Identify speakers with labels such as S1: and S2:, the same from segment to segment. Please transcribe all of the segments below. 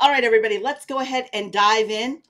S1: All right, everybody, let's go ahead and dive in.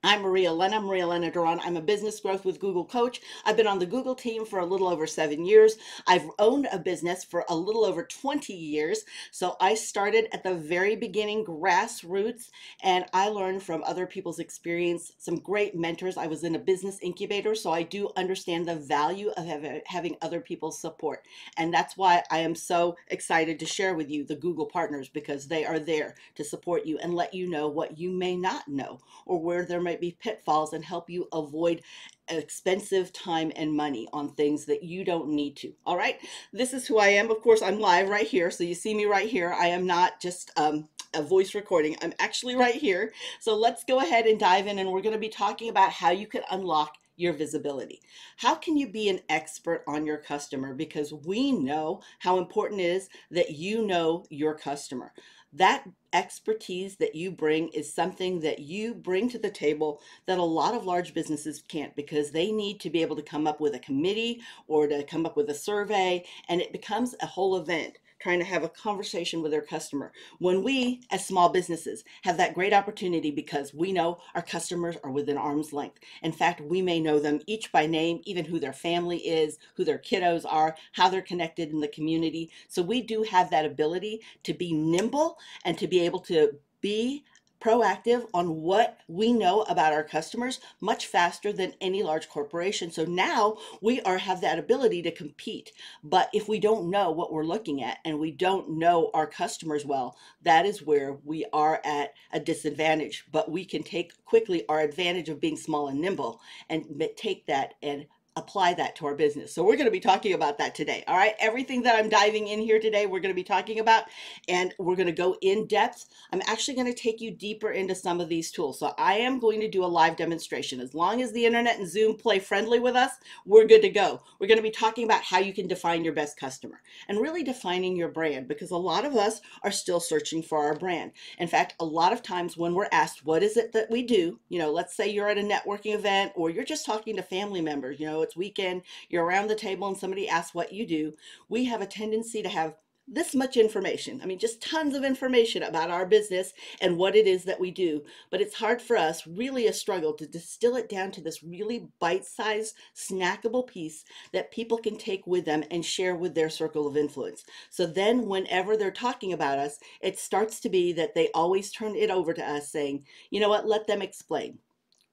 S1: I'm Maria Elena Duran. I'm a business growth with Google coach. I've been on the Google team for a little over 7 years. I've owned a business for a little over 20 years. So I started at the very beginning, grassroots, and I learned from other people's experience, some great mentors. I was in a business incubator, so I do understand the value of having other people's support. And that's why I am so excited to share with you the Google partners, because they are there to support you and let you know what you may not know, or where there might be pitfalls, and help you avoid expensive time and money on things that you don't need to. All right. This is who I am. Of course, I'm live right here. So you see me right here. I am not just a voice recording. I'm actually right here. So let's go ahead and dive in. And we're going to be talking about how you can unlock your visibility. How can you be an expert on your customer? Because we know how important it is that you know your customer. That expertise that you bring is something that you bring to the table that a lot of large businesses can't, because they need to be able to come up with a committee or to come up with a survey, and it becomes a whole event trying to have a conversation with their customer. When we, as small businesses, have that great opportunity, because we know our customers are within arm's length. In fact, we may know them each by name, even who their family is, who their kiddos are, how they're connected in the community. So we do have that ability to be nimble and to be able to be proactive on what we know about our customers much faster than any large corporation. So now we have that ability to compete. But if we don't know what we're looking at and we don't know our customers well, that is where we are at a disadvantage. But we can take quickly our advantage of being small and nimble and take that and apply that to our business. So we're going to be talking about that today. All right. Everything that I'm diving in here today, we're going to be talking about, and we're going to go in depth. I'm actually going to take you deeper into some of these tools. So I am going to do a live demonstration. As long as the internet and Zoom play friendly with us, we're good to go. We're going to be talking about how you can define your best customer and really defining your brand, because a lot of us are still searching for our brand. In fact, a lot of times when we're asked, what is it that we do? Let's say you're at a networking event, or you're just talking to family members, it's weekend, you're around the table and somebody asks what you do. We have a tendency to have this much information. I mean, just tons of information about our business and what it is that we do. But it's hard for us, really a struggle, to distill it down to this really bite-sized, snackable piece that people can take with them and share with their circle of influence. So then whenever they're talking about us, it starts to be that they always turn it over to us saying, you know what, let them explain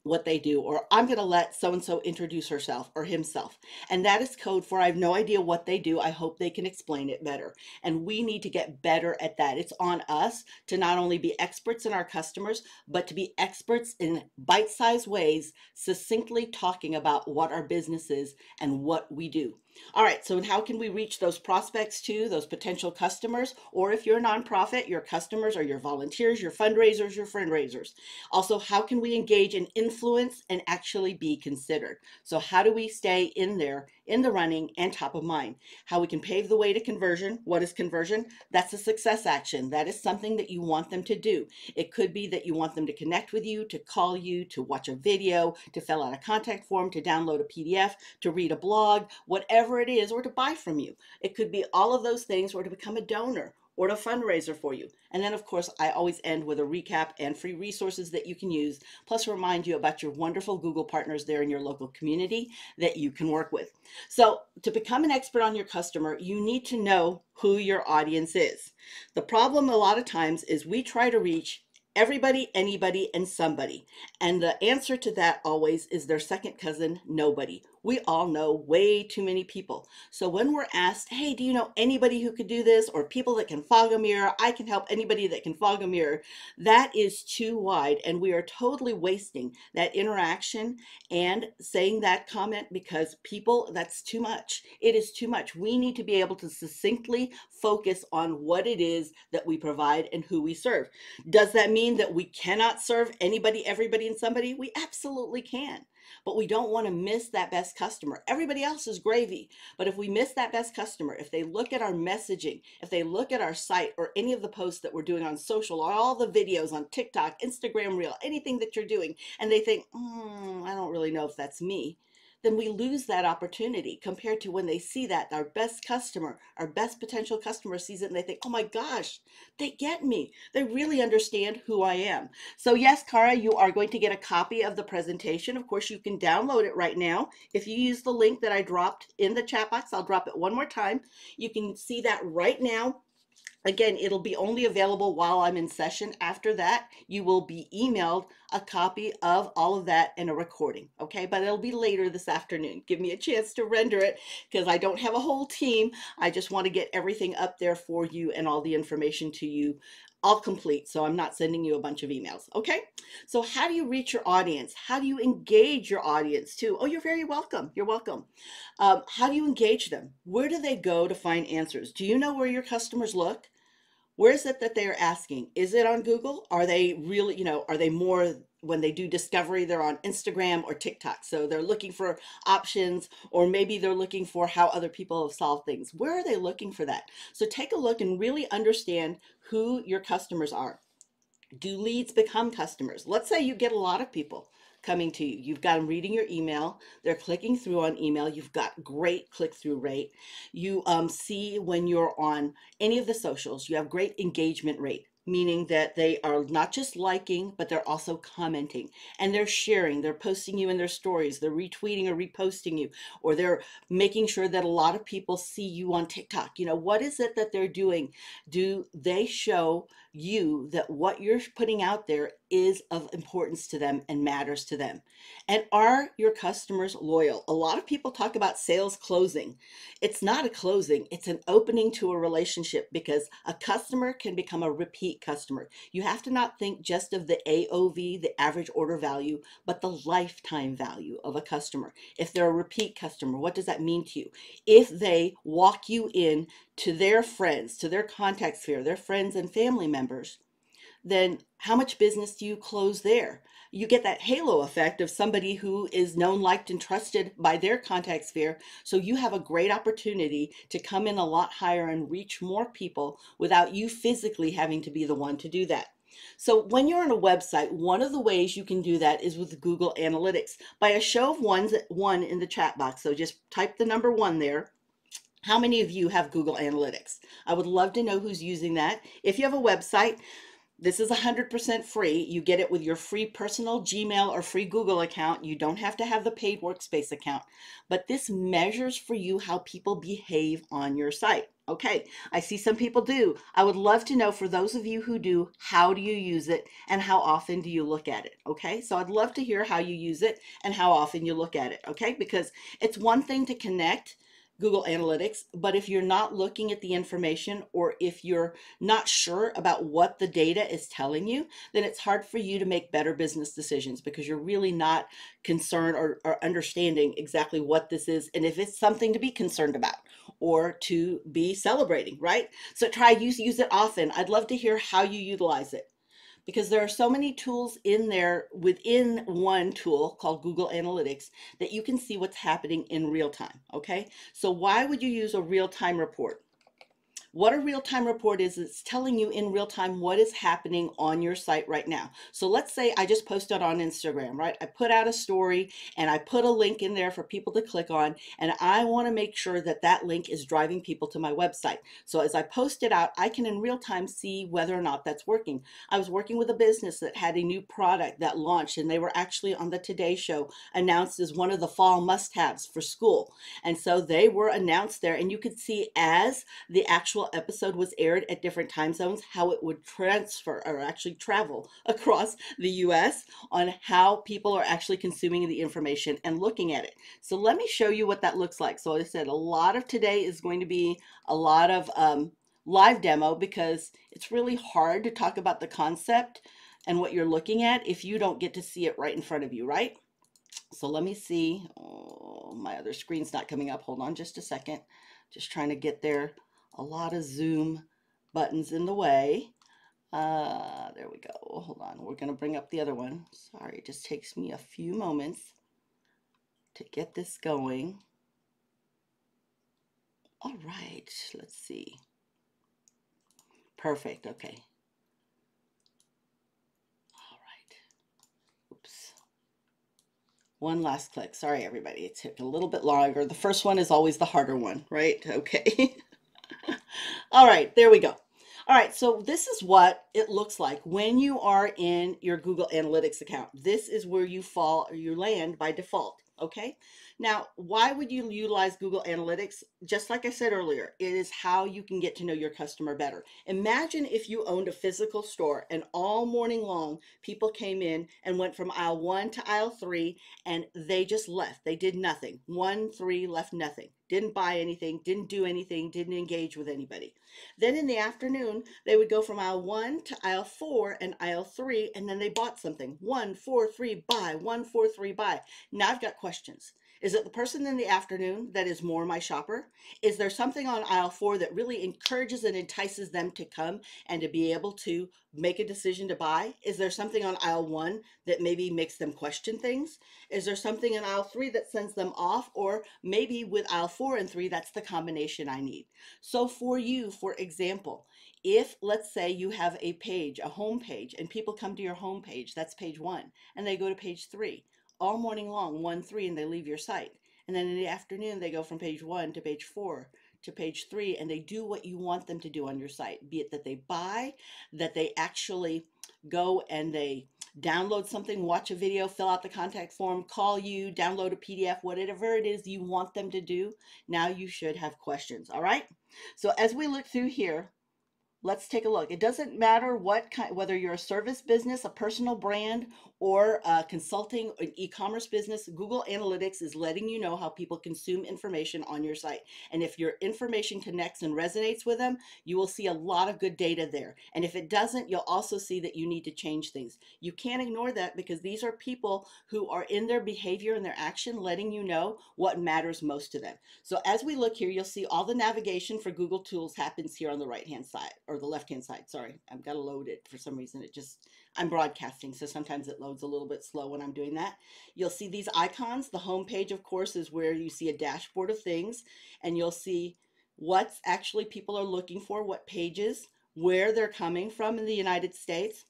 S1: what they do, or I'm going to let so-and-so introduce herself or himself. And that is code for I have no idea what they do. I hope they can explain it better. And we need to get better at that. It's on us to not only be experts in our customers, but to be experts in bite-sized ways, succinctly talking about what our business is and what we do. All right, so how can we reach those prospects too, those potential customers? Or if you're a nonprofit, your customers are your volunteers, your fundraisers, your friend raisers. Also, how can we engage in influence and actually be considered? So how do we stay in there, in the running and top of mind? How we can pave the way to conversion. What is conversion? That's a success action. That is something that you want them to do. It could be that you want them to connect with you, to call you, to watch a video, to fill out a contact form, to download a PDF, to read a blog, whatever it is, or to buy from you. It could be all of those things, or to become a donor, or to fundraiser for you. And then, of course, I always end with a recap and free resources that you can use, plus remind you about your wonderful Google partners there in your local community that you can work with. So to become an expert on your customer, you need to know who your audience is. The problem a lot of times is we try to reach everybody, anybody, and somebody. And the answer to that always is their second cousin, nobody. We all know way too many people. So when we're asked, hey, do you know anybody who could do this, or people that can fog a mirror? I can help anybody that can fog a mirror. That is too wide, and we are totally wasting that interaction and saying that comment, because people, that's too much. It is too much. We need to be able to succinctly focus on what it is that we provide and who we serve. Does that mean that we cannot serve anybody, everybody, and somebody? We absolutely can. But we don't want to miss that best customer. Everybody else is gravy. But if we miss that best customer, if they look at our messaging, if they look at our site or any of the posts that we're doing on social, or all the videos on TikTok, Instagram Reel, anything that you're doing, and they think, I don't really know if that's me, then we lose that opportunity compared to when they see that our best customer, our best potential customer sees it and they think, oh my gosh, they get me. They really understand who I am. So yes, Cara, you are going to get a copy of the presentation. Of course, you can download it right now. If you use the link that I dropped in the chat box, I'll drop it one more time. You can see that right now. Again, it'll be only available while I'm in session. After that, you will be emailed a copy of all of that and a recording, okay? But it'll be later this afternoon. Give me a chance to render it because I don't have a whole team. I just want to get everything up there for you and all the information to you all complete, so I'm not sending you a bunch of emails, okay? So how do you reach your audience? How do you engage your audience too? Oh, you're very welcome. You're welcome. How do you engage them? Where do they go to find answers? Do you know where your customers look? Where is it that they are asking? Is it on Google? Are they really, are they more when they do discovery, they're on Instagram or TikTok? So they're looking for options, or maybe they're looking for how other people have solved things. Where are they looking for that? So take a look and really understand who your customers are. Do leads become customers? Let's say you get a lot of people coming to you. You've got them reading your email. They're clicking through on email. You've got great click-through rate. You see when you're on any of the socials, you have great engagement rate, meaning that they are not just liking, but they're also commenting and they're sharing. They're posting you in their stories. They're retweeting or reposting you, or they're making sure that a lot of people see you on TikTok. What is it that they're doing? Do they show you that what you're putting out there is of importance to them and matters to them? And are your customers loyal? A lot of people talk about sales closing. It's not a closing, it's an opening to a relationship, because a customer can become a repeat customer. You have to not think just of the AOV, the average order value, but the lifetime value of a customer. If they're a repeat customer, what does that mean to you? If they walk you in to their friends, to their contact sphere, their friends and family members, then how much business do you close there? You get that halo effect of somebody who is known, liked, and trusted by their contact sphere. So you have a great opportunity to come in a lot higher and reach more people without you physically having to be the one to do that. So when you're on a website, one of the ways you can do that is with Google Analytics. By a show of one in the chat box, so just type the number 1 there. How many of you have Google Analytics? I would love to know who's using that. If you have a website, this is 100% free. You get it with your free personal Gmail or free Google account. You don't have to have the paid Workspace account, but this measures for you how people behave on your site. Okay, I see some people do. I would love to know, for those of you who do, how do you use it and how often do you look at it? Okay, so I'd love to hear how you use it and how often you look at it. Okay, because it's one thing to connect Google Analytics, but if you're not looking at the information, or if you're not sure about what the data is telling you, then it's hard for you to make better business decisions, because you're really not concerned or understanding exactly what this is and if it's something to be concerned about or to be celebrating, right? So try use it often. I'd love to hear how you utilize it, because there are so many tools in there within one tool called Google Analytics that you can see what's happening in real time, okay? So why would you use a real-time report? What a real-time report is, it's telling you in real time what is happening on your site right now. So let's say I just posted on Instagram, right? I put out a story and I put a link in there for people to click on, and I want to make sure that that link is driving people to my website. So as I post it out, I can in real time see whether or not that's working. I was working with a business that had a new product that launched, and they were actually on the Today Show announced as one of the fall must-haves for school. And so they were announced there, and you could see as the actual episode was aired at different time zones, how it would transfer or actually travel across the US on how people are actually consuming the information and looking at it. So let me show you what that looks like. So I said a lot of today is going to be a lot of live demo, because it's really hard to talk about the concept and what you're looking at if you don't get to see it right in front of you, right? So let me see. Oh, my other screen's not coming up. Hold on just a second. Just trying to get there. A lot of Zoom buttons in the way. There we go. Hold on. We're going to bring up the other one. Sorry, it just takes me a few moments to get this going. All right, let's see. Perfect. Okay. All right. Oops. One last click. Sorry, everybody. It took a little bit longer. The first one is always the harder one, right? Okay. All right, there we go. All right, so this is what it looks like when you are in your Google Analytics account. This is where you fall or you land by default, okay? Now, why would you utilize Google Analytics? Just like I said earlier, it is how you can get to know your customer better. Imagine if you owned a physical store and all morning long people came in and went from aisle 1 to aisle 3 and they just left. They did nothing. 1, 3 left nothing. Didn't buy anything, didn't do anything, didn't engage with anybody. Then in the afternoon, they would go from aisle 1 to aisle 4 and aisle 3, and then they bought something. 1, 4, 3, buy. 1, 4, 3, buy. Now I've got questions. Is it the person in the afternoon that is more my shopper? Is there something on aisle 4 that really encourages and entices them to come and to be able to make a decision to buy? Is there something on aisle 1 that maybe makes them question things? Is there something in aisle 3 that sends them off? Or maybe with aisle 4 and 3, that's the combination I need. So for you, for example, if let's say you have a page, a home page, and people come to your home page, that's page 1, and they go to page 3 all morning long, 1, 3, and they leave your site. And then in the afternoon, they go from page 1 to page 4 to page 3, and they do what you want them to do on your site, be it that they buy, that they actually go and they download something, watch a video, fill out the contact form, call you, download a PDF, whatever it is you want them to do. Now you should have questions. All right. So as we look through here, let's take a look. It doesn't matter what kind, whether you're a service business, a personal brand, or a consulting or e-commerce business, Google Analytics is letting you know how people consume information on your site. And if your information connects and resonates with them, you will see a lot of good data there. And if it doesn't, you'll also see that you need to change things. You can't ignore that because these are people who are in their behavior and their action letting you know what matters most to them. So as we look here, you'll see all the navigation for Google Tools happens here on the right-hand side, or the left-hand side. Sorry, I've got to load it for some reason. I'm broadcasting, so sometimes it loads a little bit slow when I'm doing that. You'll see these icons. The home page, of course, is where you see a dashboard of things, and you'll see what's actually people are looking for, what pages, where they're coming from in the United States.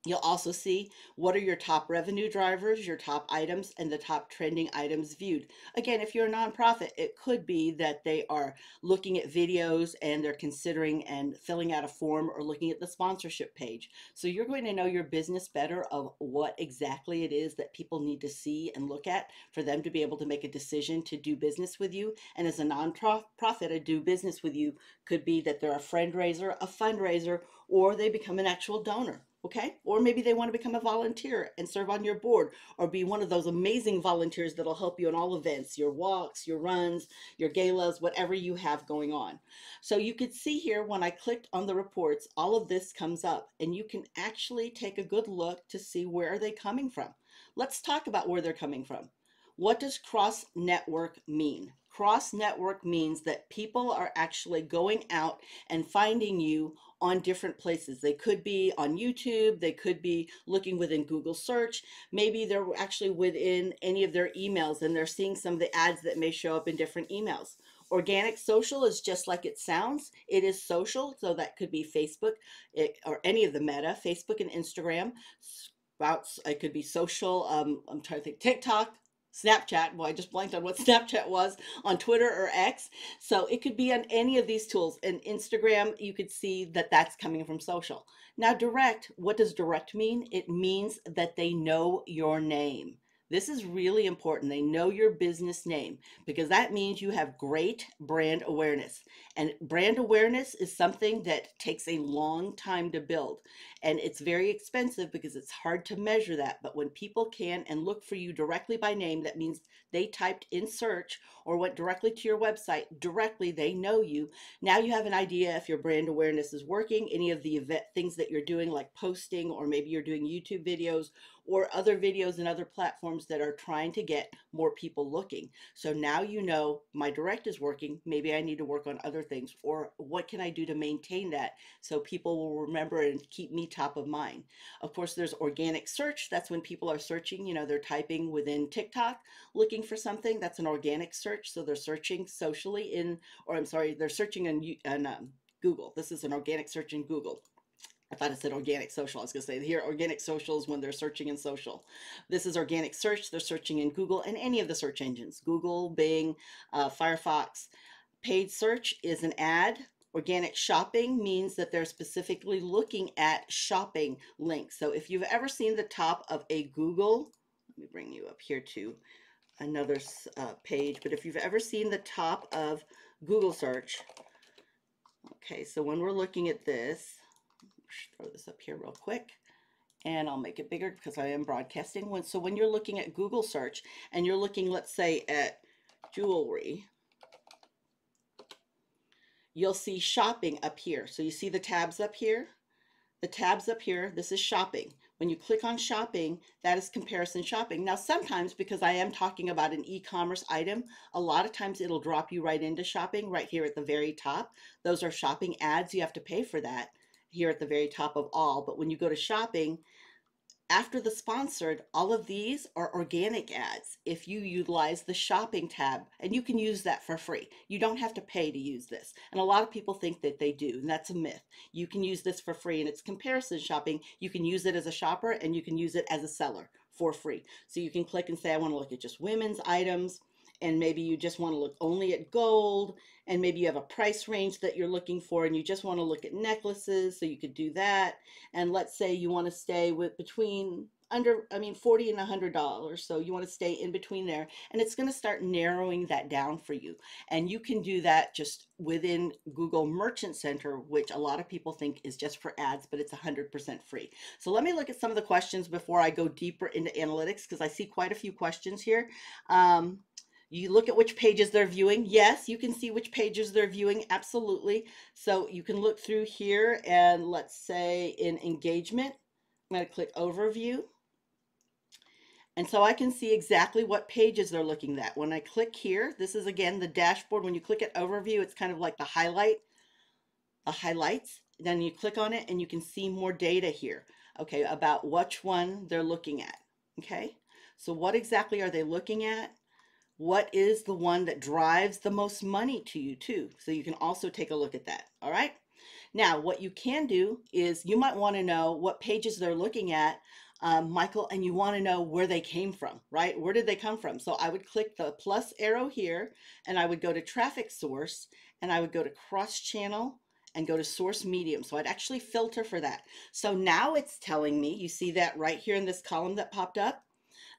S1: You'll also see what are your top revenue drivers, your top items, and the top trending items viewed. Again, if you're a nonprofit, it could be that they are looking at videos and they're considering and filling out a form or looking at the sponsorship page. So you're going to know your business better of what exactly it is that people need to see and look at for them to be able to make a decision to do business with you. And as a nonprofit, a do business with you could be that they're a fundraiser, or they become an actual donor. Okay, or maybe they want to become a volunteer and serve on your board, or be one of those amazing volunteers that'll help you in all events, your walks, your runs, your galas, whatever you have going on. So you could see here when I clicked on the reports, all of this comes up and you can actually take a good look to see where are they coming from. Let's talk about where they're coming from. What does cross network mean? Cross network means that people are actually going out and finding you on different places. They could be on YouTube, they could be looking within Google search, maybe they're actually within any of their emails and they're seeing some of the ads that may show up in different emails. Organic social is just like it sounds. It is social, so that could be Facebook or any of the Meta, Facebook and Instagram. It could be social, I'm trying to think, TikTok, Snapchat. Well, I just blanked on what Snapchat was, on Twitter or X. So it could be on any of these tools. And Instagram, you could see that that's coming from social. Now, direct, what does direct mean? It means that they know your name. This is really important. They know your business name because that means you have great brand awareness. And brand awareness is something that takes a long time to build. And it's very expensive because it's hard to measure that. But when people can and look for you directly by name, that means they typed in search or went directly to your website, directly, they know you. Now you have an idea if your brand awareness is working, any of the event things that you're doing, like posting, or maybe you're doing YouTube videos or other videos and other platforms that are trying to get more people looking. So now you know my direct is working. Maybe I need to work on other things, or what can I do to maintain that so people will remember and keep me top of mind. Of course, there's organic search. That's when people are searching, they're typing within TikTok, looking for something. That's an organic search. So they're searching socially they're searching on Google. This is an organic search in Google. I thought it said organic social. I was going to say here, organic social is when they're searching in social. This is organic search. They're searching in Google and any of the search engines, Google, Bing, Firefox. Paid search is an ad. Organic shopping means that they're specifically looking at shopping links. So if you've ever seen the top of a Google, let me bring you up here to another page, but if you've ever seen the top of Google search, okay, so when we're looking at this, throw this up here real quick and I'll make it bigger because I am broadcasting. So when you're looking at Google search and you're looking, let's say, at jewelry, you'll see shopping up here. So you see the tabs up here? The tabs up here, this is shopping. When you click on shopping, that is comparison shopping. Now, sometimes because I am talking about an e-commerce item, a lot of times it'll drop you right into shopping right here at the very top. Those are shopping ads. You have to pay for that here at the very top of all. But when you go to shopping, after the sponsored, all of these are organic ads if you utilize the shopping tab, and you can use that for free. You don't have to pay to use this. And a lot of people think that they do, and that's a myth. You can use this for free, and it's comparison shopping. You can use it as a shopper and you can use it as a seller for free. So you can click and say, I want to look at just women's items, and maybe you just want to look only at gold, and maybe you have a price range that you're looking for and you just want to look at necklaces, so you could do that. And let's say you want to stay with between $40 and $100, so you want to stay in between there, and it's going to start narrowing that down for you. And you can do that just within Google Merchant Center, which a lot of people think is just for ads, but it's 100% free. So let me look at some of the questions before I go deeper into analytics, because I see quite a few questions here. You look at which pages they're viewing. Yes, you can see which pages they're viewing. Absolutely. So you can look through here, and let's say in engagement, I'm going to click overview. And so I can see exactly what pages they're looking at. When I click here, this is again the dashboard. When you click at overview, it's kind of like the highlights. Then you click on it and you can see more data here, okay, about which one they're looking at. Okay, so what exactly are they looking at? What is the one that drives the most money to you too? So you can also take a look at that. All right. Now, what you can do is you might want to know what pages they're looking at, Michael, and you want to know where they came from, right? Where did they come from? So I would click the plus arrow here, and I would go to traffic source, and I would go to cross channel and go to source medium. So I'd actually filter for that. So now it's telling me, you see that right here in this column that popped up,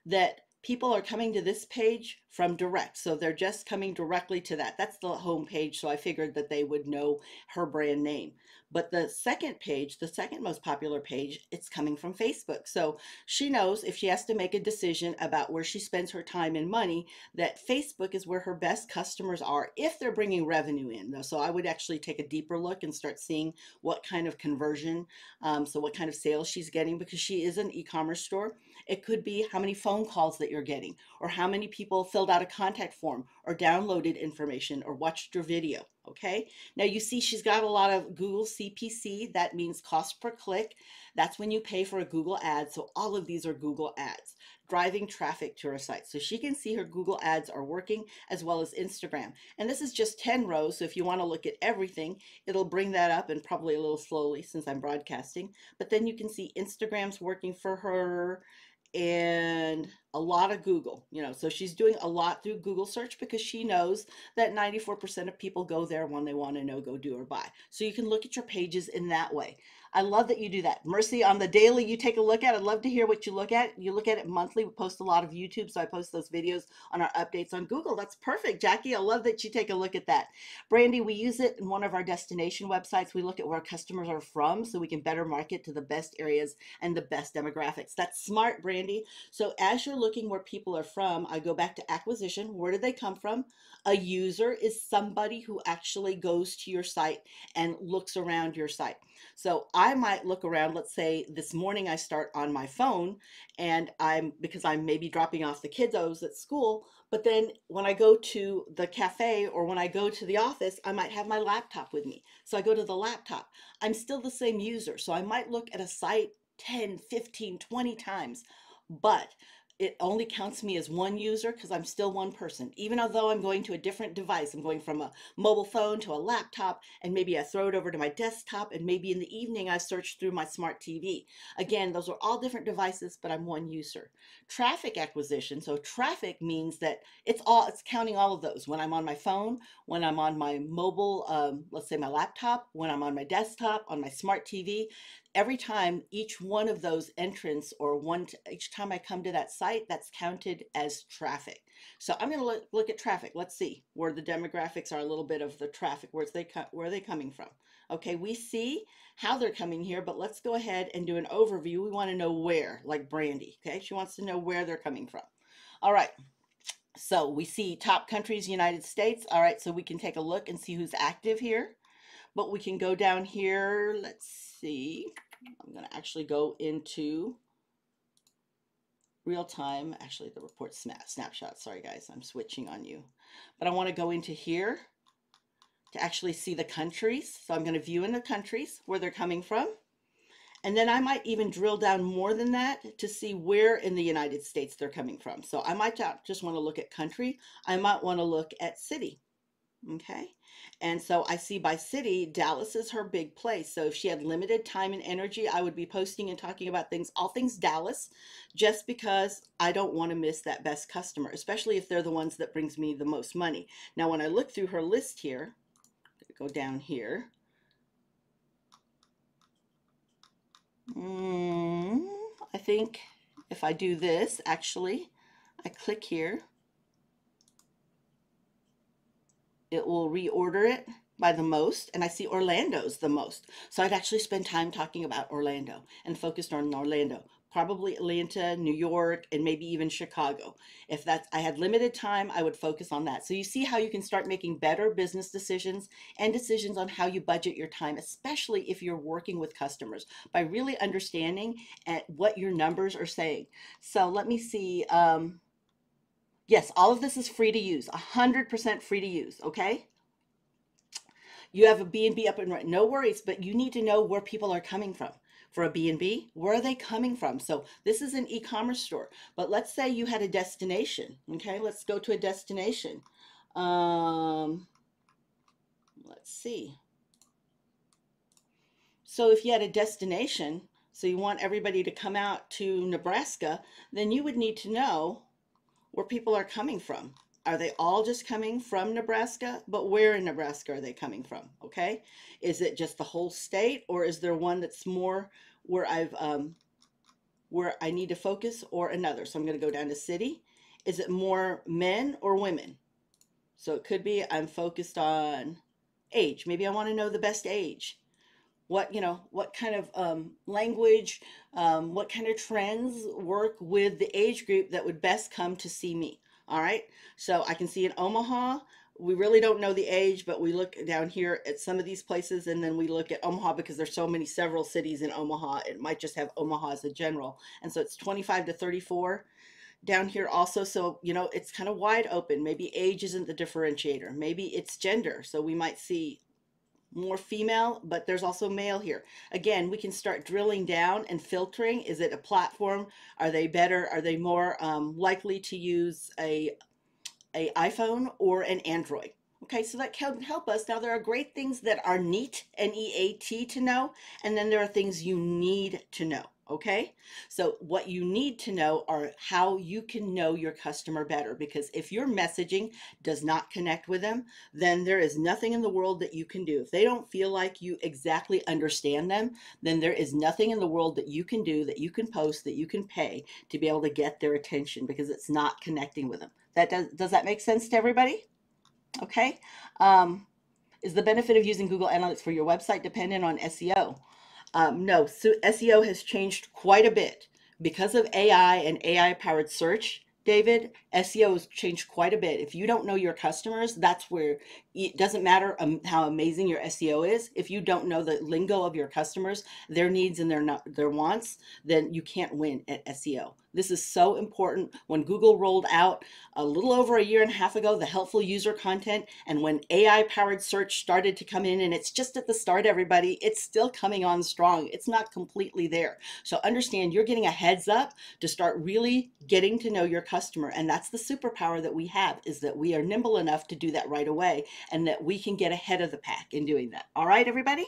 S1: that people are coming to this page from direct. So they're just coming directly to that. That's the home page. So I figured that they would know her brand name. But the second page, the second most popular page, it's coming from Facebook. So she knows if she has to make a decision about where she spends her time and money, that Facebook is where her best customers are if they're bringing revenue in. So I would actually take a deeper look and start seeing what kind of conversion, so what kind of sales she's getting, because she is an e-commerce store. It could be how many phone calls that you're getting, or how many people filled out a contact form, or downloaded information, or watched your video. Okay, now you see she's got a lot of Google CPC. That means cost per click. That's when you pay for a Google ad. So all of these are Google ads driving traffic to her site. So she can see her Google ads are working, as well as Instagram. And this is just 10 rows. So if you want to look at everything, it'll bring that up, and probably a little slowly since I'm broadcasting. But then you can see Instagram's working for her, and a lot of Google, so she's doing a lot through Google search, because she knows that 94% of people go there when they want to know, go, do, or buy. So you can look at your pages in that way. I love that you do that. Mercy, on the daily you take a look at, I'd love to hear what you look at. You look at it monthly. We post a lot of YouTube, so I post those videos on our updates on Google. That's perfect, Jackie. I love that you take a look at that. Brandy, we use it in one of our destination websites. We look at where customers are from so we can better market to the best areas and the best demographics. That's smart, Brandy. So as you're looking where people are from, I go back to acquisition. Where did they come from? A user is somebody who actually goes to your site and looks around your site. So I might look around, let's say this morning I start on my phone, and because I'm maybe dropping off the kiddos at school, but then when I go to the cafe or when I go to the office, I might have my laptop with me. So I go to the laptop. I'm still the same user. So I might look at a site 10, 15, 20 times, but it only counts me as one user because I'm still one person. Even although I'm going to a different device, I'm going from a mobile phone to a laptop, and maybe I throw it over to my desktop, and maybe in the evening I search through my smart TV. Again, those are all different devices, but I'm one user. Traffic acquisition. So traffic means that it's counting all of those. When I'm on my phone, when I'm on my mobile, let's say my laptop, when I'm on my desktop, on my smart TV, every time each one of those entrants or each time I come to that site, that's counted as traffic. So I'm going to look at traffic. Let's see where the demographics are, a little bit of the traffic. Where are they coming from? Okay, we see how they're coming here, but let's go ahead and do an overview. We want to know where, like Brandy. Okay, she wants to know where they're coming from. All right. So we see top countries, United States. All right, so we can take a look and see who's active here. But we can go down here. Let's see. I'm going to actually go into real time. Actually, the report snapshot. Sorry, guys, I'm switching on you. But I want to go into here to actually see the countries. So I'm going to view in the countries where they're coming from. And then I might even drill down more than that to see where in the United States they're coming from. So I might not just want to look at country. I might want to look at city. Okay. And so I see by city, Dallas is her big place. So if she had limited time and energy, I would be posting and talking about all things Dallas, just because I don't want to miss that best customer, especially if they're the ones that brings me the most money. Now, when I look through her list here, go down here. I think if I do this, actually, I click here, it will reorder it by the most, and I see Orlando's the most. So I'd actually spend time talking about Orlando and focused on Orlando, probably Atlanta, New York, and maybe even Chicago. If I had limited time, I would focus on that. So you see how you can start making better business decisions and decisions on how you budget your time, especially if you're working with customers, by really understanding what your numbers are saying. So let me see. Yes, all of this is free to use, 100% free to use, okay? You have a B&B up and running, no worries, but you need to know where people are coming from. For a B&B, where are they coming from? So this is an e-commerce store, but let's say you had a destination, okay? Let's go to a destination. Let's see. So if you had a destination, so you want everybody to come out to Nebraska, then you would need to know where people are coming from. Are they all just coming from Nebraska? But where in Nebraska are they coming from? Okay. Is it just the whole state, or is there one that's more where where I need to focus, or another? So I'm going to go down to city. Is it more men or women? So it could be I'm focused on age. Maybe I want to know the best age. What kind of language, what kind of trends work with the age group that would best come to see me. All right. So I can see in Omaha, we really don't know the age, but we look down here at some of these places, and then we look at Omaha because there's several cities in Omaha. It might just have Omaha as a general. And so it's 25 to 34 down here also. So, it's kind of wide open. Maybe age isn't the differentiator. Maybe it's gender. So we might see more female, but there's also male here. Again, we can start drilling down and filtering. Is it a platform? Are they better? Are they more likely to use a iPhone or an Android? Okay, so that can help us. Now, there are great things that are neat, N-E-A-T, to know, and then there are things you need to know. Okay, so what you need to know are how you can know your customer better, because if your messaging does not connect with them, then there is nothing in the world that you can do. If they don't feel like you exactly understand them, then there is nothing in the world that you can do, that you can post, that you can pay to be able to get their attention, because it's not connecting with them. Does that make sense to everybody? Okay. Is the benefit of using Google Analytics for your website dependent on SEO? No, so SEO has changed quite a bit because of AI and AI powered search. David, SEO has changed quite a bit. If you don't know your customers, that's where it doesn't matter how amazing your SEO is. If you don't know the lingo of your customers, their needs and their wants, then you can't win at SEO. This is so important. When Google rolled out a little over a year and a half ago, the helpful user content, and when AI powered search started to come in, and it's just at the start, everybody, it's still coming on strong. It's not completely there. So understand you're getting a heads up to start really getting to know your customer. And that's the superpower that we have, is that we are nimble enough to do that right away, and that we can get ahead of the pack in doing that. All right, everybody?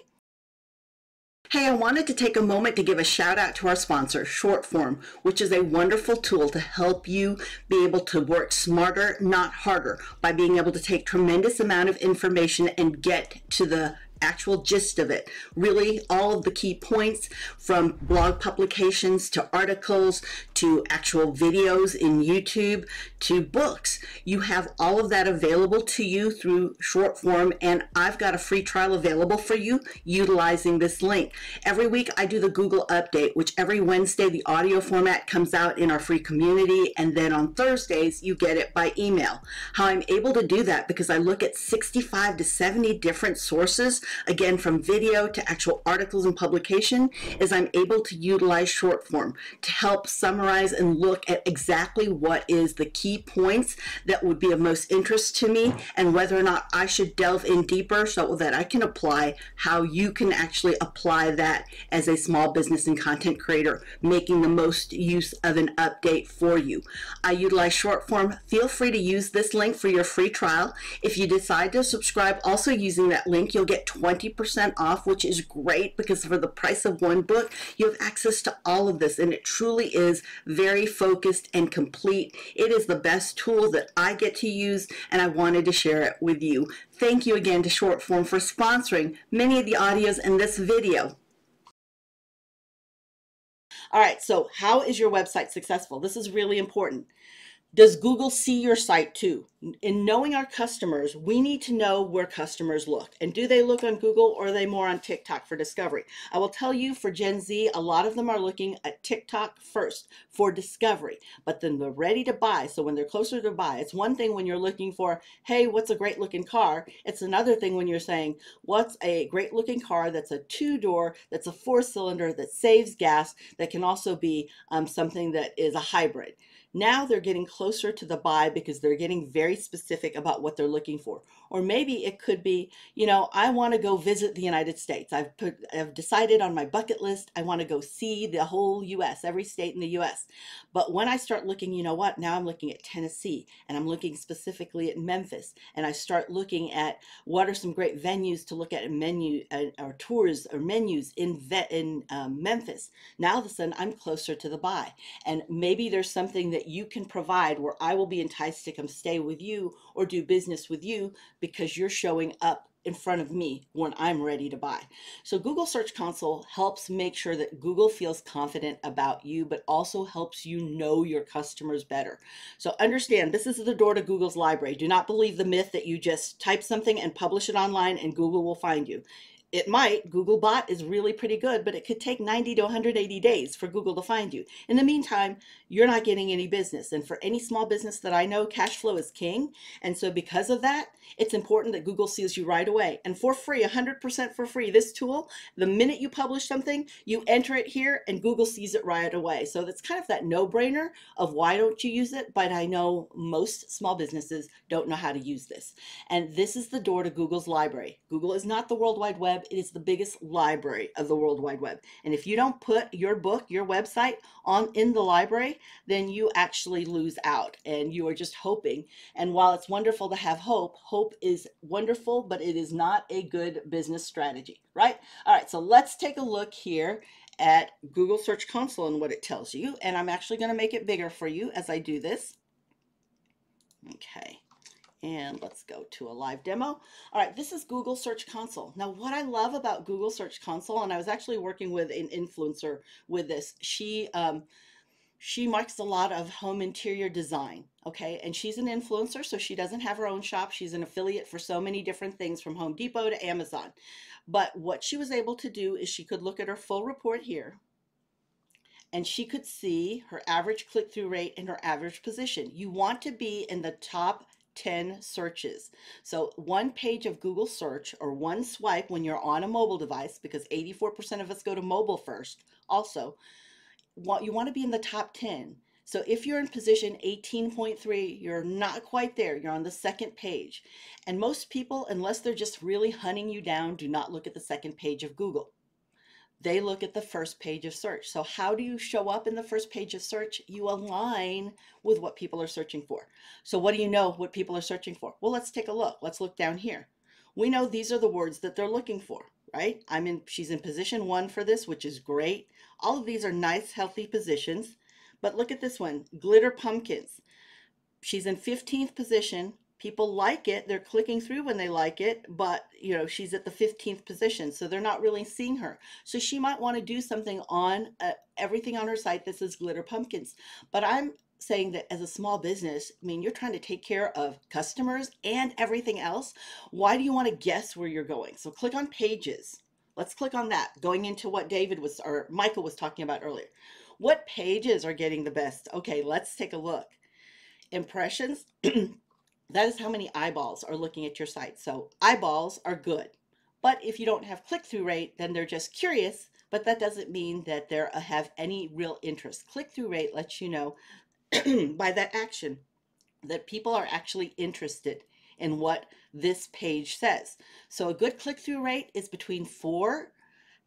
S1: Hey, I wanted to take a moment to give a shout out to our sponsor, Shortform, which is a wonderful tool to help you be able to work smarter, not harder, by being able to take tremendous amount of information and get to the actual gist of it. Really, all of the key points, from blog publications to articles to actual videos in YouTube to books. You have all of that available to you through Shortform, and I've got a free trial available for you utilizing this link. Every week I do the Google update, which every Wednesday the audio format comes out in our free community, and then on Thursdays you get it by email. How I'm able to do that, because I look at 65 to 70 different sources, again, from video to actual articles and publication, is I'm able to utilize Shortform to help summarize and look at exactly what is the key points that would be of most interest to me, and whether or not I should delve in deeper so that I can apply how you can actually apply that as a small business and content creator, making the most use of an update for you. I utilize Shortform. Feel free to use this link for your free trial. If you decide to subscribe also using that link, you'll get 20% off, which is great, because for the price of one book, you have access to all of this, and it truly is very focused and complete. It is the best tool that I get to use, and I wanted to share it with you. Thank you again to Shortform for sponsoring many of the audios in this video. All right, so how is your website successful? This is really important. Does Google see your site too? In knowing our customers, we need to know where customers look. And do they look on Google, or are they more on TikTok for discovery? I will tell you, for Gen Z, a lot of them are looking at TikTok first for discovery, but then they're ready to buy. So when they're closer to buy, it's one thing when you're looking for, hey, what's a great looking car? It's another thing when you're saying, what's a great looking car that's a 2-door, that's a 4-cylinder, that saves gas, that can also be something that is a hybrid. Now they're getting closer to the buy, because they're getting very specific about what they're looking for. Or maybe it could be, you know, I want to go visit the United States. I've decided on my bucket list, I want to go see the whole US, every state in the US. But when I start looking, you know what, now I'm looking at Tennessee, and I'm looking specifically at Memphis, and I start looking at what are some great venues to look at, or tours or menus in Memphis. Now all of a sudden I'm closer to the buy, and maybe there's something that you can provide where I will be enticed to come stay with you or do business with you, because you're showing up in front of me when I'm ready to buy. So Google Search Console helps make sure that Google feels confident about you, but also helps you know your customers better. So understand, this is the door to Google's library. Do not believe the myth that you just type something and publish it online and Google will find you. It might. Googlebot is really pretty good, but it could take 90 to 180 days for Google to find you. In the meantime, you're not getting any business. And for any small business that I know, cash flow is king. And so because of that, it's important that Google sees you right away. And for free, 100% for free, this tool, the minute you publish something, you enter it here and Google sees it right away. So that's kind of that no-brainer of why don't you use it? But I know most small businesses don't know how to use this. And this is the door to Google's library. Google is not the World Wide Web. It is the biggest library of the World Wide Web. And if you don't put your book, your website in the library, then you actually lose out, and you are just hoping. And while it's wonderful to have hope, hope is wonderful, but it is not a good business strategy, right? All right, so let's take a look here at Google Search Console and what it tells you. And I'm actually going to make it bigger for you as I do this. Okay. And let's go to a live demo. All right, this is Google Search Console. Now, what I love about Google Search Console, and I was actually working with an influencer with this, she markets a lot of home interior design, okay? And she's an influencer, so she doesn't have her own shop. She's an affiliate for so many different things, from Home Depot to Amazon. But what she was able to do is she could look at her full report here, and she could see her average click-through rate and her average position. You want to be in the top 10 searches. So one page of Google search, or one swipe when you're on a mobile device, because 84% of us go to mobile first also, you want to be in the top 10. So if you're in position 18.3, you're not quite there. You're on the second page. And most people, unless they're just really hunting you down, do not look at the second page of Google. They look at the first page of search. So how do you show up in the first page of search? You align with what people are searching for. So what do you know what people are searching for? Well, let's take a look. Let's look down here. We know these are the words that they're looking for, right? She's in position 1 for this, which is great. All of these are nice, healthy positions. But look at this one, glitter pumpkins. She's in 15th position. People like it. They're clicking through when they like it, but she's at the 15th position, so they're not really seeing her. So she might want to do something on everything on her site that says glitter pumpkins. But I'm saying that as a small business, you're trying to take care of customers and everything else. Why do you want to guess where you're going? So click on pages. Let's click on that, going into what Michael was talking about earlier. What pages are getting the best? Okay, let's take a look. Impressions, that is how many eyeballs are looking at your site. So eyeballs are good. But if you don't have click-through rate, then they're just curious, but that doesn't mean that they have any real interest. Click-through rate lets you know by that action that people are actually interested in what this page says. So a good click-through rate is between 4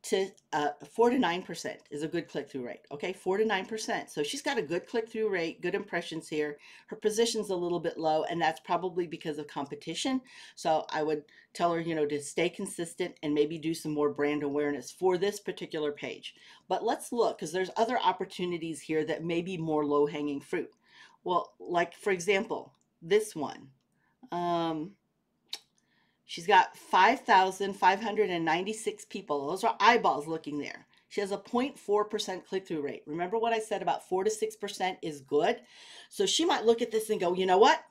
S1: to 9% is a good click-through rate. Okay, 4 to 9%. So she's got a good click-through rate, good impressions here. Her position's a little bit low, and that's probably because of competition. So I would tell her, to stay consistent and maybe do some more brand awareness for this particular page. But let's look, because there's other opportunities here that may be more low-hanging fruit. Well, like for example, this one. She's got 5,596 people. Those are eyeballs looking there. She has a 0.4% click-through rate. Remember what I said about 4 to 6% is good? So she might look at this and go, you know what?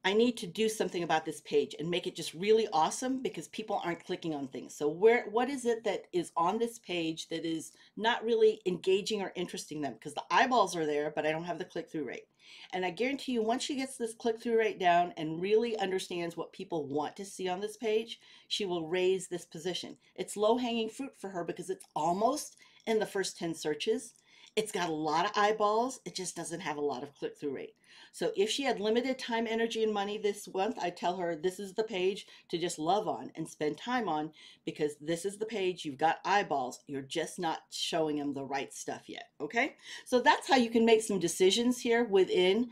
S1: I need to do something about this page and make it just really awesome because people aren't clicking on things. So what is it that is on this page that is not really engaging or interesting them? Because the eyeballs are there, but I don't have the click-through rate. And I guarantee you, once she gets this click-through rate down and really understands what people want to see on this page, she will raise this position. It's low-hanging fruit for her because it's almost in the first 10 searches. It's got a lot of eyeballs. It just doesn't have a lot of click-through rate. So if she had limited time, energy, and money this month, I'd tell her this is the page to just love on and spend time on, because this is the page, you've got eyeballs, you're just not showing them the right stuff yet, okay? So that's how you can make some decisions here within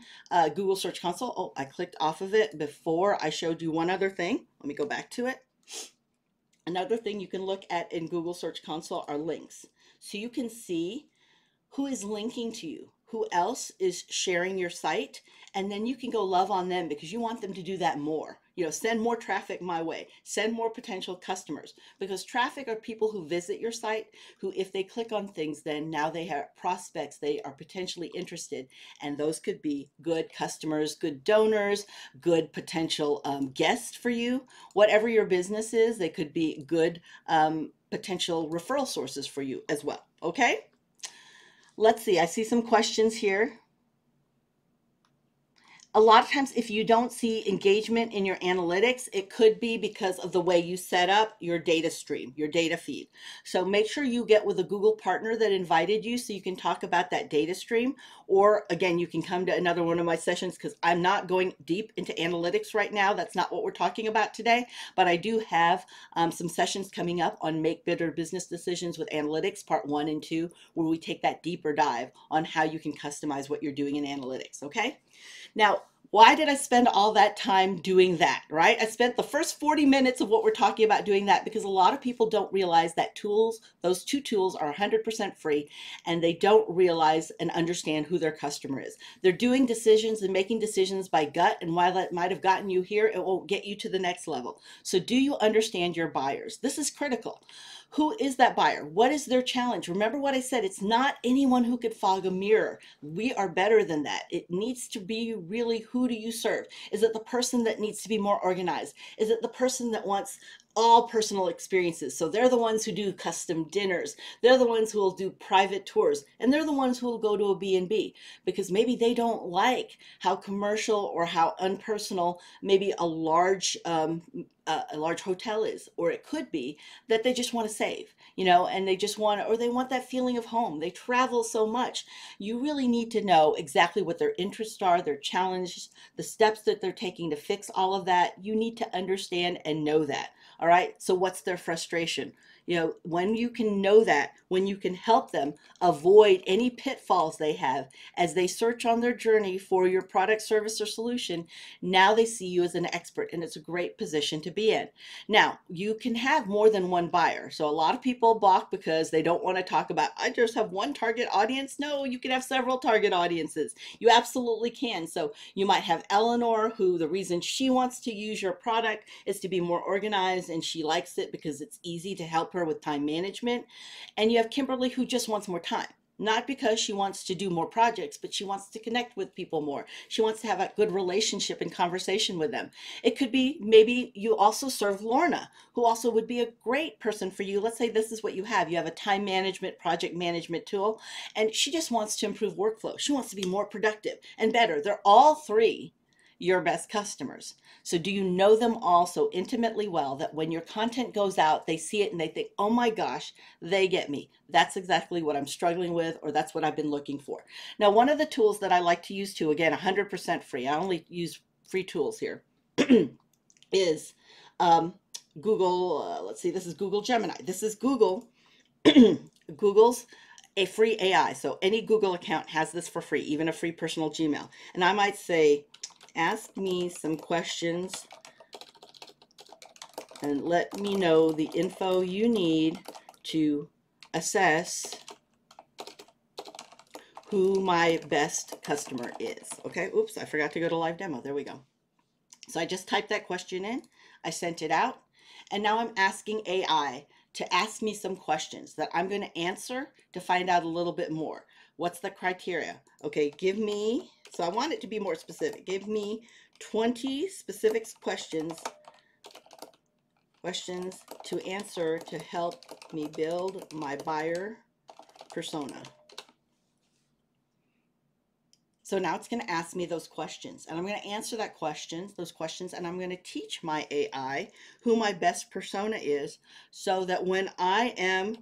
S1: Google Search Console. Oh, I clicked off of it before I showed you one other thing. Let me go back to it. Another thing you can look at in Google Search Console are links. So you can see who is linking to you, who else is sharing your site, and then you can go love on them because you want them to do that more. Send more traffic my way, send more potential customers, because traffic are people who visit your site, who if they click on things, then now they have prospects, they are potentially interested, and those could be good customers, good donors, good potential guests for you. Whatever your business is, they could be good potential referral sources for you as well, okay? Let's see, I see some questions here. A lot of times if you don't see engagement in your analytics, it could be because of the way you set up your data stream, your data feed. So make sure you get with a Google partner that invited you so you can talk about that data stream. Or again, you can come to another one of my sessions because I'm not going deep into analytics right now. That's not what we're talking about today. But I do have some sessions coming up on Make Better Business Decisions with Analytics, part 1 and 2, where we take that deeper dive on how you can customize what you're doing in analytics, okay? Now, why did I spend all that time doing that, right? I spent the first 40 minutes of what we're talking about doing that because a lot of people don't realize that those two tools are 100% free, and they don't realize and understand who their customer is. They're doing decisions and making decisions by gut, and while that might have gotten you here, it won't get you to the next level. So do you understand your buyers? This is critical. Who is that buyer? What is their challenge? Remember what I said, it's not anyone who could fog a mirror. We are better than that. It needs to be really, who do you serve? Is it the person that needs to be more organized? Is it the person that wants all personal experiences. So they're the ones who do custom dinners. They're the ones who will do private tours. And they're the ones who will go to a B&B because maybe they don't like how commercial or how unpersonal maybe a large hotel is, or it could be that they just want to save, and they just want to, or they want that feeling of home. They travel so much. You really need to know exactly what their interests are, their challenges, the steps that they're taking to fix all of that. You need to understand and know that. All right. So what's their frustration? When you can know that, when you can help them avoid any pitfalls they have as they search on their journey for your product, service, or solution, now they see you as an expert, and it's a great position to be in. Now, you can have more than one buyer. So a lot of people balk because they don't want to talk about, I just have one target audience. No, you can have several target audiences. You absolutely can. So you might have Eleanor, who the reason she wants to use your product is to be more organized, and she likes it because it's easy to help her with time management. And you have Kimberly, who just wants more time. Not because she wants to do more projects, but she wants to connect with people more. She wants to have a good relationship and conversation with them. It could be maybe you also serve Lorna, who also would be a great person for you. Let's say this is what you have. You have a time management, project management tool, and she just wants to improve workflow. She wants to be more productive and better. They're all three your best customers. So do you know them all so intimately well that when your content goes out, they see it and they think, oh my gosh, they get me. That's exactly what I'm struggling with, or that's what I've been looking for. Now, one of the tools that I like to use too, again, 100% free, I only use free tools here, is Google, let's see, this is Google Gemini. This is Google, Google's a free AI. So any Google account has this for free, even a free personal Gmail. And I might say, ask me some questions and let me know the info you need to assess who my best customer is. Okay, oops, I forgot to go to live demo. There we go. So I just typed that question in, I sent it out, and now I'm asking AI to ask me some questions that I'm going to answer to find out a little bit more. What's the criteria? Okay, give me, so I want it to be more specific. Give me 20 specific questions to answer to help me build my buyer persona. So now it's going to ask me those questions, and I'm going to answer those questions, and I'm going to teach my AI who my best persona is, so that when I am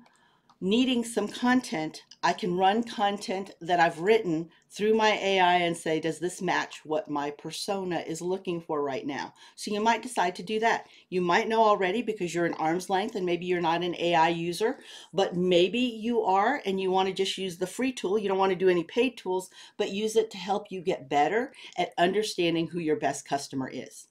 S1: needing some content, I can run content that I've written through my AI and say, does this match what my persona is looking for right now? So you might decide to do that. You might know already because you're an arm's length and maybe you're not an AI user, but maybe you are and you want to just use the free tool. You don't want to do any paid tools, but use it to help you get better at understanding who your best customer is.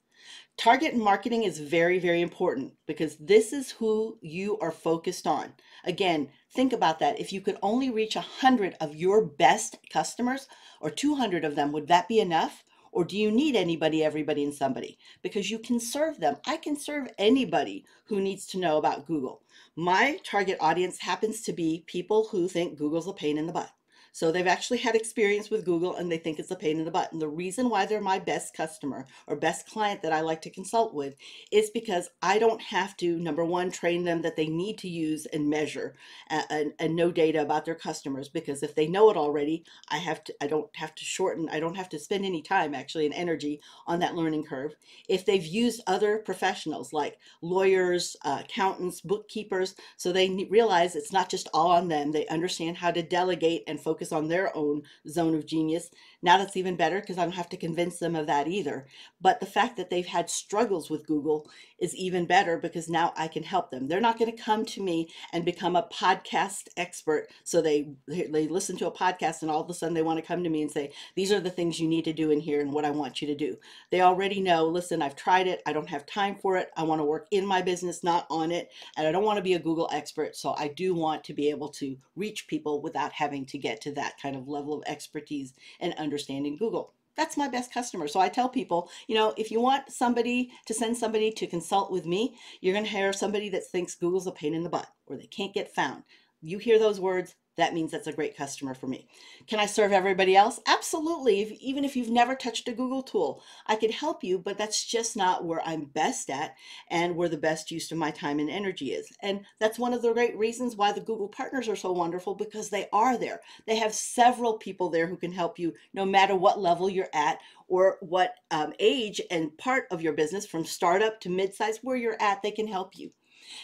S1: Target marketing is very, very important because this is who you are focused on. Again, think about that. If you could only reach 100 of your best customers or 200 of them, would that be enough? Or do you need anybody, everybody, and somebody? Because you can serve them. I can serve anybody who needs to know about Google. My target audience happens to be people who think Google's a pain in the butt. So they've actually had experience with Google and they think it's a pain in the butt. And the reason why they're my best customer or best client that I like to consult with is because I don't have to, number one, train them that they need to use and measure and know data about their customers, because if they know it already, I don't have to spend any time actually and energy on that learning curve. If they've used other professionals like lawyers, accountants, bookkeepers, so they realize it's not just all on them. They understand how to delegate and focus on their own zone of genius. Now that's even better because I don't have to convince them of that either. But the fact that they've had struggles with Google is even better because now I can help them. They're not going to come to me and become a podcast expert. So they listen to a podcast and all of a sudden they want to come to me and say, these are the things you need to do in here and what I want you to do. They already know, listen, I've tried it. I don't have time for it. I want to work in my business, not on it. And I don't want to be a Google expert. So I do want to be able to reach people without having to get to that kind of level of expertise and understanding Google. That's my best customer. So I tell people, if you want somebody to send somebody to consult with me, you're going to hire somebody that thinks Google's a pain in the butt or they can't get found. You hear those words, that means that's a great customer for me. Can I serve everybody else? Absolutely. Even if you've never touched a Google tool, I could help you, but that's just not where I'm best at and where the best use of my time and energy is. And that's one of the great reasons why the Google partners are so wonderful, because they are there. They have several people there who can help you no matter what level you're at or what age and part of your business, from startup to mid-size, where you're at, they can help you.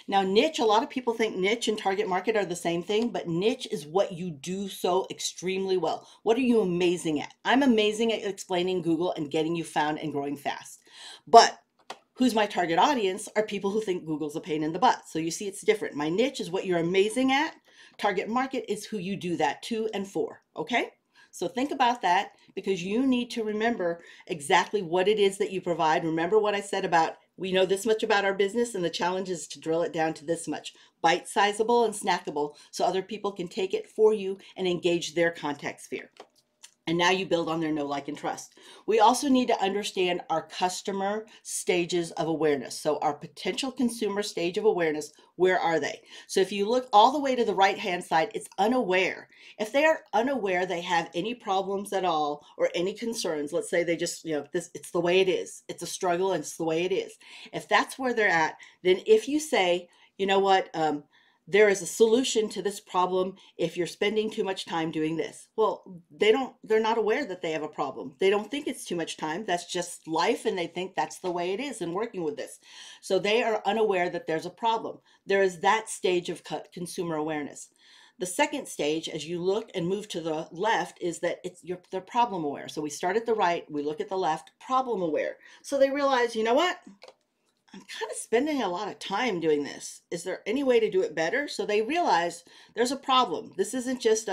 S1: Now, niche, a lot of people think niche and target market are the same thing, but niche is what you do so extremely well. What are you amazing at? I'm amazing at explaining Google and getting you found and growing fast. But who's my target audience are people who think Google's a pain in the butt. So you see, it's different. My niche is what you're amazing at. Target market is who you do that to and for, okay? So think about that, because you need to remember exactly what it is that you provide. Remember what I said about, we know this much about our business, and the challenge is to drill it down to this much, bite-sizable and snackable, so other people can take it for you and engage their contact sphere. And now you build on their know, like, and trust. We also need to understand our customer stages of awareness. So our potential consumer stage of awareness, where are they? So if you look all the way to the right-hand side, it's unaware. If they are unaware they have any problems at all or any concerns, let's say they just, it's the way it is. It's a struggle and it's the way it is. If that's where they're at, then if you say, you know what, there is a solution to this problem if you're spending too much time doing this. Well, they're not aware that they have a problem. They don't think it's too much time. That's just life, and they think that's the way it is in working with this. So they are unaware that there's a problem. There is that stage of consumer awareness. The second stage, as you look and move to the left, is that they're problem aware. So we start at the right, we look at the left, problem aware. So they realize, you know what? I'm kind of spending a lot of time doing this. Is there any way to do it better? So they realize there's a problem. This isn't just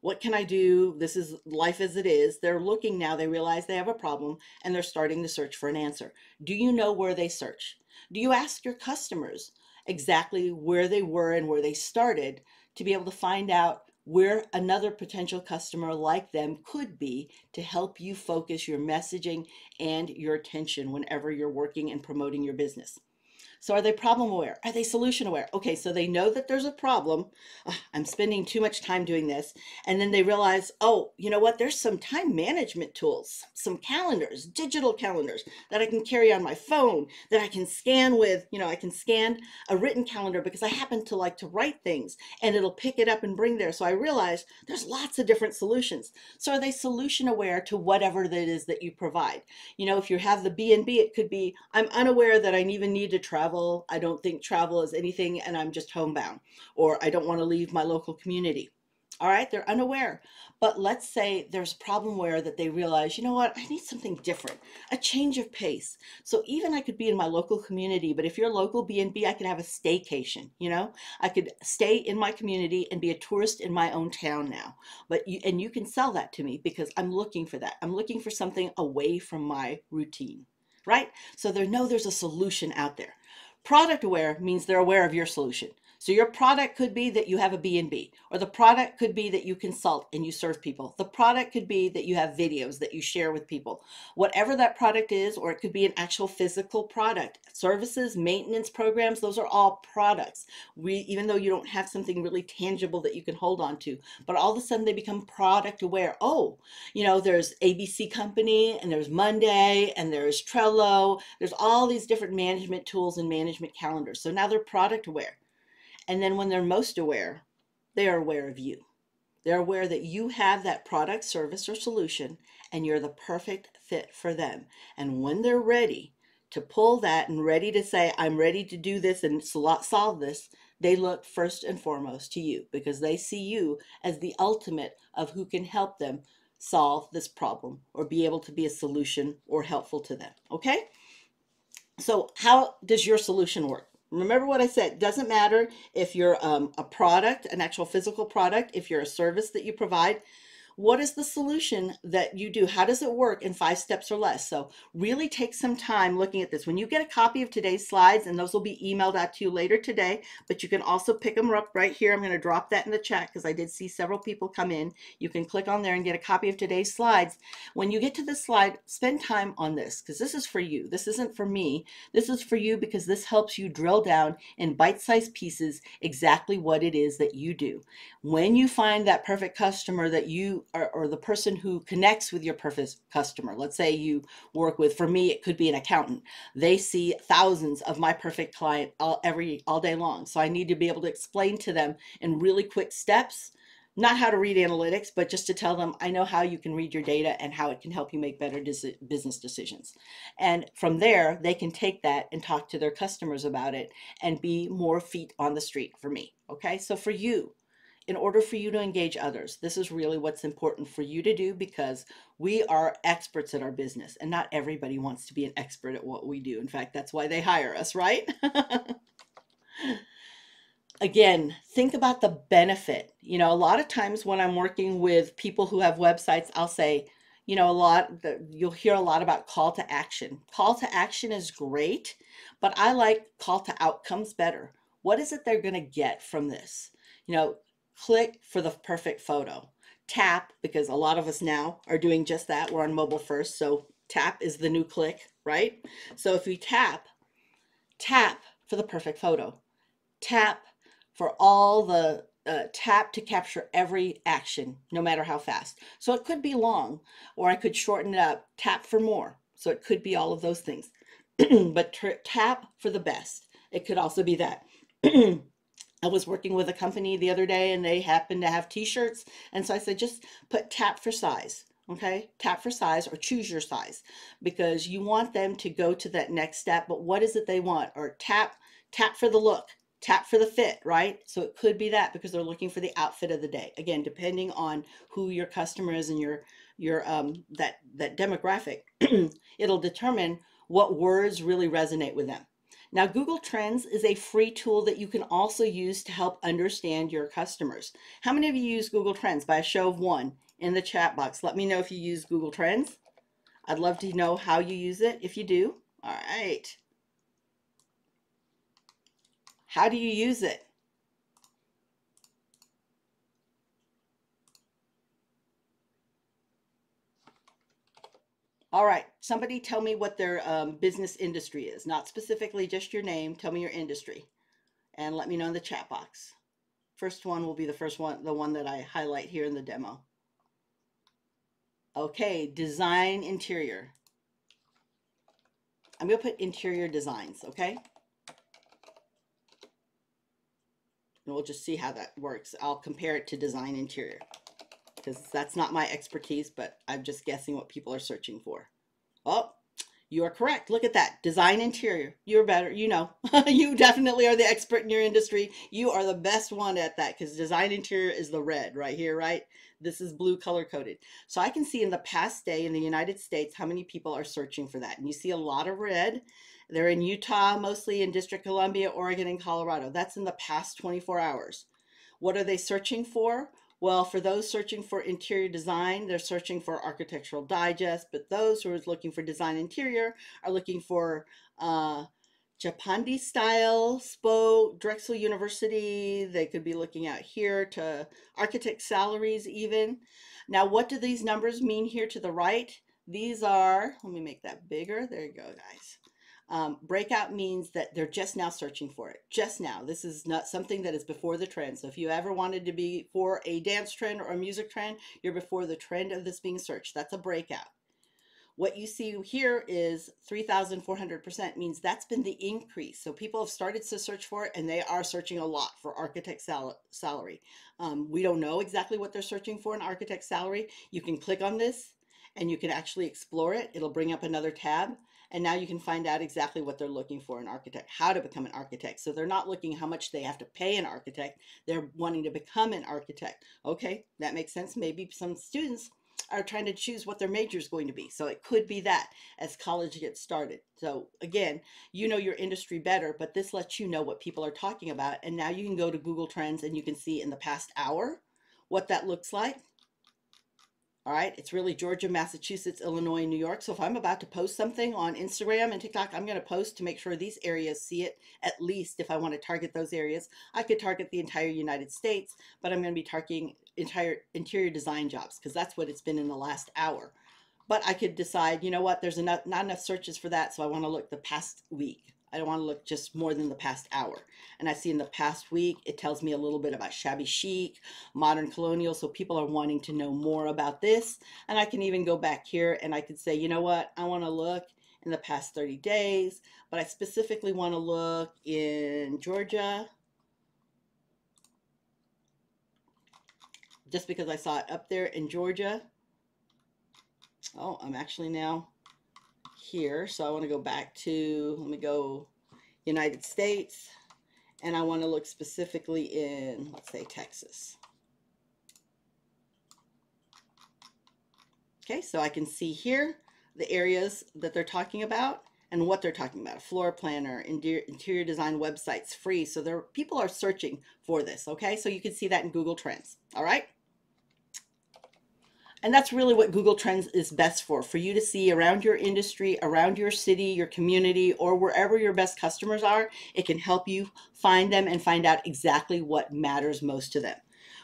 S1: what can I do? This is life as it is. They're looking now, they realize they have a problem, and they're starting to search for an answer. Do you know where they search? Do you ask your customers exactly where they were and where they started to be able to find out where another potential customer like them could be, to help you focus your messaging and your attention whenever you're working and promoting your business? So are they problem aware? Are they solution aware? Okay, so they know that there's a problem. I'm spending too much time doing this. And then they realize, oh, you know what? There's some time management tools, some calendars, digital calendars that I can carry on my phone, that I can scan with, I can scan a written calendar because I happen to like to write things, and it'll pick it up and bring there. So I realize there's lots of different solutions. So are they solution aware to whatever that is that you provide? If you have the B&B, it could be, I'm unaware that I even need to travel. I don't think travel is anything, and I'm just homebound, or I don't want to leave my local community. All right, they're unaware. But let's say there's a problem where that they realize, you know what, I need something different, a change of pace. So even I could be in my local community, but if you're local B&B, I could have a staycation, I could stay in my community and be a tourist in my own town now. And you can sell that to me, because I'm looking for that. I'm looking for something away from my routine, right? So there's a solution out there. Product aware means they're aware of your solution. So your product could be that you have a B&B, or the product could be that you consult and you serve people. The product could be that you have videos that you share with people. Whatever that product is, or it could be an actual physical product. Services, maintenance programs, those are all products. Even though you don't have something really tangible that you can hold on to, but all of a sudden they become product aware. Oh, there's ABC Company, and there's Monday, and there's Trello. There's all these different management tools and management calendars. So now they're product aware. And then when they're most aware, they are aware of you. They're aware that you have that product, service, or solution, and you're the perfect fit for them. And when they're ready to pull that and ready to say, I'm ready to do this and solve this, they look first and foremost to you, because they see you as the ultimate of who can help them solve this problem or be able to be a solution or helpful to them. Okay? So how does your solution work? Remember what I said. It doesn't matter if you're a product, an actual physical product, if you're a service that you provide. what is the solution that you do? How does it work in 5 steps or less? So really take some time looking at this. When you get a copy of today's slides, and those will be emailed out to you later today, but you can also pick them up right here. I'm going to drop that in the chat because I did see several people come in. You can click on there and get a copy of today's slides. When you get to this slide, spend time on this because this is for you. This isn't for me. This is for you because this helps you drill down in bite-sized pieces exactly what it is that you do. When you find that perfect customer that you are, or the person who connects with your perfect customer, let's say you work with, for me, it could be an accountant. They see thousands of my perfect client all day long. So I need to be able to explain to them in really quick steps, not how to read analytics, but just to tell them, I know how you can read your data and how it can help you make better business decisions. And from there, they can take that and talk to their customers about it and be more feet on the street for me. Okay, so for you, in order for you to engage others, this is really what's important for you to do because we are experts at our business and not everybody wants to be an expert at what we do. In fact, that's why they hire us, right? Again, think about the benefit. You know, a lot of times when I'm working with people who have websites, I'll say, you know, you'll hear a lot about call to action. Call to action is great, but I like call to outcomes better. What is it they're going to get from this? You know, click for the perfect photo. Tap, because a lot of us now are doing just that. We're on mobile first, so tap is the new click, right? So if we tap for the perfect photo. Tap for all the tap to capture every action, no matter how fast. So it could be long, or I could shorten it up, tap for more. So it could be all of those things, but tap for the best. It could also be that. I was working with a company the other day and they happened to have t-shirts. And so I said, just put tap for size. Okay, tap for size or choose your size because you want them to go to that next step. But what is it they want? Or tap for the look, tap for the fit, right? So it could be that because they're looking for the outfit of the day. Again, depending on who your customer is and your that demographic, it'll determine what words really resonate with them. Now, Google Trends is a free tool that you can also use to help understand your customers. How many of you use Google Trends? By a show of one in the chat box. Let me know if you use Google Trends. I'd love to know how you use it if you do. All right. How do you use it? All right, somebody tell me what their business industry is. Not specifically just your name. Tell me your industry and let me know in the chat box. First one will be the first one, the one that I highlight here in the demo. Okay, design interior. I'm going to put interior designs, okay? And we'll just see how that works. I'll compare it to design interior because that's not my expertise, but I'm just guessing what people are searching for. Oh, you are correct. Look at that. Design interior. You're better. You know, you definitely are the expert in your industry. You are the best one at that because design interior is the red right here, right? This is blue color coded. So I can see in the past day in the United States how many people are searching for that. And you see a lot of red. They're in Utah, mostly in District of Columbia, Oregon, and Colorado. That's in the past 24 hours. What are they searching for? Well, for those searching for interior design, they're searching for Architectural Digest, but those who are looking for design interior are looking for Japandi style, SPO, Drexel University. They could be looking out here to architect salaries even. Now, what do these numbers mean here to the right? These are, let me make that bigger. There you go, guys. Breakout means that they're just now searching for it. Just now. This is not something that is before the trend. So if you ever wanted to be for a dance trend or a music trend, you're before the trend of this being searched. That's a breakout. What you see here is 3,400% means that's been the increase. So people have started to search for it and they are searching a lot for architect salary. We don't know exactly what they're searching for in architect salary. You can click on this and you can actually explore it. It'll bring up another tab. And now you can find out exactly what they're looking for in architect, how to become an architect. So they're not looking how much they have to pay an architect. They're wanting to become an architect. Okay, that makes sense. Maybe some students are trying to choose what their major is going to be. So it could be that as college gets started. So again, you know your industry better, but this lets you know what people are talking about. And now you can go to Google Trends and you can see in the past hour what that looks like. All right, it's really Georgia, Massachusetts, Illinois, New York. So if I'm about to post something on Instagram and TikTok, I'm going to post to make sure these areas see it. At least if I want to target those areas, I could target the entire United States, but I'm going to be targeting entire interior design jobs because that's what it's been in the last hour. But I could decide, you know what, there's not enough searches for that, so I want to look the past week. I don't want to look just more than the past hour. And I see in the past week, it tells me a little bit about shabby chic, modern colonial. So people are wanting to know more about this. And I can even go back here and I could say, you know what, I want to look in the past 30 days, but I specifically want to look in Georgia just because I saw it up there in Georgia. Oh, I'm actually now here. So I want to go back to, let me go United States, and I want to look specifically in, let's say, Texas. Okay, so I can see here the areas that they're talking about and what they're talking about. A floor planner, interior design websites, free. So people are searching for this, okay? So you can see that in Google Trends, all right? And that's really what Google Trends is best for you to see around your industry, around your city, your community, or wherever your best customers are. It can help you find them and find out exactly what matters most to them.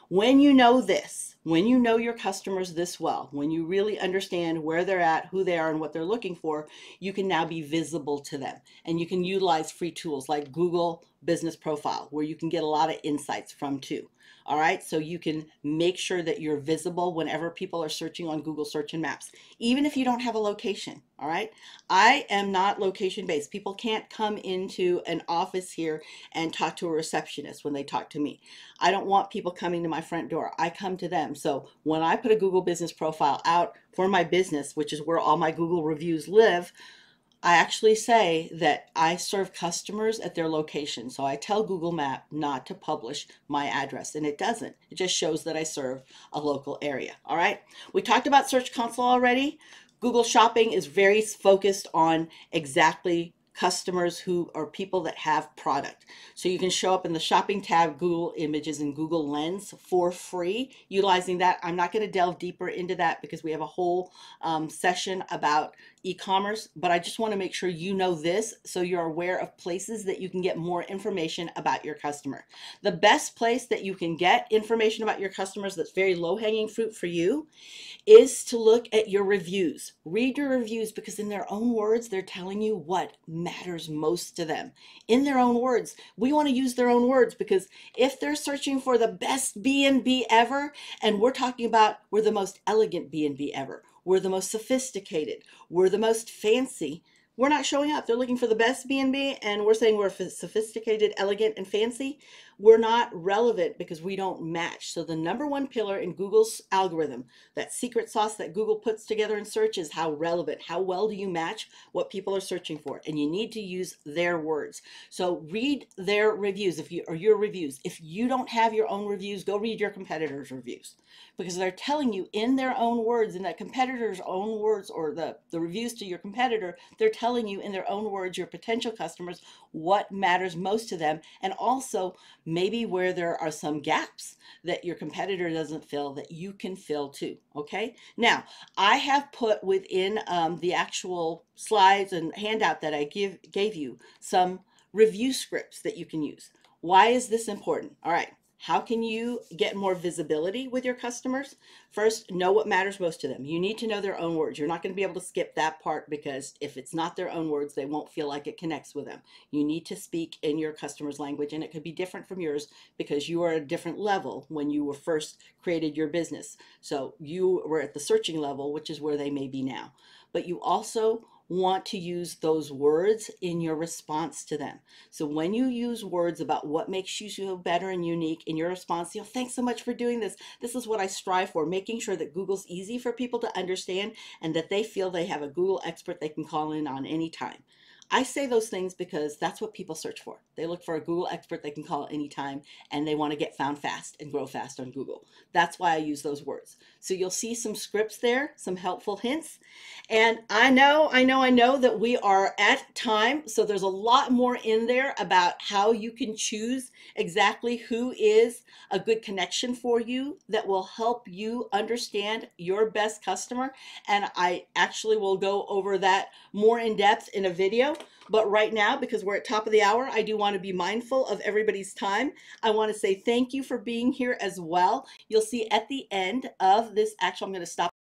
S1: When you know this, when you know your customers this well, when you really understand where they're at, who they are, and what they're looking for, you can now be visible to them. And you can utilize free tools like Google Business Profile, where you can get a lot of insights from too. All right, so you can make sure that you're visible whenever people are searching on Google Search and Maps, even if you don't have a location. All right, I am not location based. People can't come into an office here and talk to a receptionist when they talk to me. I don't want people coming to my front door. I come to them. So when I put a Google Business Profile out for my business, which is where all my Google reviews live, I actually say that I serve customers at their location. So I tell Google Map not to publish my address, and it doesn't. It just shows that I serve a local area. All right. We talked about Search Console already. Google Shopping is very focused on exactly customers who are people that have product. So you can show up in the shopping tab, Google Images and Google Lens for free, utilizing that. I'm not going to delve deeper into that because we have a whole session about e-commerce, but I just want to make sure you know this so you're aware of places that you can get more information about your customer. The best place that you can get information about your customers that's very low-hanging fruit for you is to look at your reviews. Read your reviews because in their own words, they're telling you what matters most to them. In their own words, we want to use their own words because if they're searching for the best B&B ever, and we're talking about we're the most elegant B&B ever, we're the most sophisticated, we're the most fancy, we're not showing up. They're looking for the best B&B and we're saying we're sophisticated, elegant, and fancy. We're not relevant because we don't match. So the number one pillar in Google's algorithm, that secret sauce that Google puts together in search, is how relevant, how well do you match what people are searching for? And you need to use their words. So read their reviews or your reviews. If you don't have your own reviews, go read your competitors' reviews because they're telling you in their own words, in that competitor's own words, or the reviews to your competitor, they're telling you in their own words, your potential customers, what matters most to them, and also maybe where there are some gaps that your competitor doesn't fill that you can fill too. Okay, now I have put within the actual slides and handout that I gave you some review scripts that you can use. Why is this important? All right, how can you get more visibility with your customers? First, know what matters most to them. You need to know their own words. You're not going to be able to skip that part because if it's not their own words, they won't feel like it connects with them. You need to speak in your customer's language, and it could be different from yours because you are at a different level when you were first created your business. So you were at the searching level, which is where they may be now. But you also want to use those words in your response to them. So when you use words about what makes you feel better and unique in your response, thanks so much for doing this. This is what I strive for, making sure that Google's easy for people to understand and that they feel they have a Google expert they can call in on any time. I say those things because that's what people search for. They look for a Google expert they can call anytime, and they want to get found fast and grow fast on Google. That's why I use those words. So you'll see some scripts there, some helpful hints. And I know that we are at time. So there's a lot more in there about how you can choose exactly who is a good connection for you that will help you understand your best customer. And I actually will go over that more in depth in a video. But right now, because we're at top of the hour, I do want to be mindful of everybody's time. I want to say thank you for being here as well. You'll see at the end of this, actually, I'm going to stop